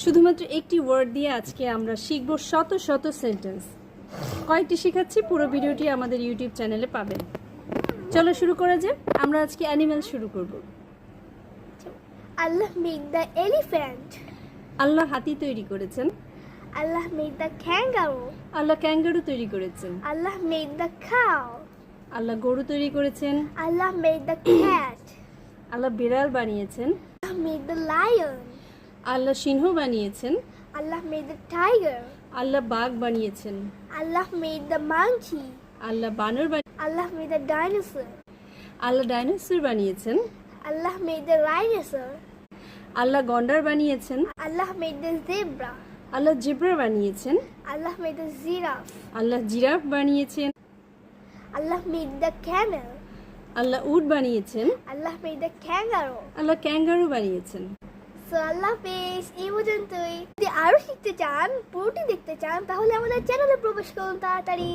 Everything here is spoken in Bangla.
শুধুমাত্র একটি ওয়ার্ড দিয়ে আজকে আমরা শিখব শত শত সেন্টেন্স। কয়েকটি শেখাচ্ছি, পুরো ভিডিওটি আমাদের ইউটিউব চ্যানেলে পাবেন। চলো শুরু করা যাক। আমরা আজকে অ্যানিমেল শুরু করব। Allah made the elephant. আল্লাহ হাতি তৈরি করেছেন। Allah made the kangaroo. Allah kangaroo তৈরি করেছেন। Allah made the cow. আল্লাহ গরু তৈরি করেছেন। Allah made the cat. আল্লাহ বিড়াল বানিয়েছেন। Allah made the lion. আল্লাহ সিংহ বানিয়েছেন। Allah made the tiger. আল্লাহ বাঘ বানিয়েছেন। Allah made the monkey. আল্লাহ বানর Allah made the dinosaur. Allah dinosaur বানিয়েছেন। Allah made the rhinoceros. আল্লাহ গন্ডার বানিয়েছেন। Allah made the zebra. Allah zebra বানিয়েছেন। Allah made the giraffe. Allah giraffe বানিয়েছেন। Allah made the camel. আল্লাহ উট বানিয়েছেন। Allah made the kangaroo. Allah kangaroo বানিয়েছেন। সো আল্লাহ হাফেজ। এই পর্যন্তই। যদি আরো শিখতে চান, পুরোটি দেখতে চান, তাহলে আমাদের চ্যানেলে প্রবেশ করুন তাড়াতাড়ি।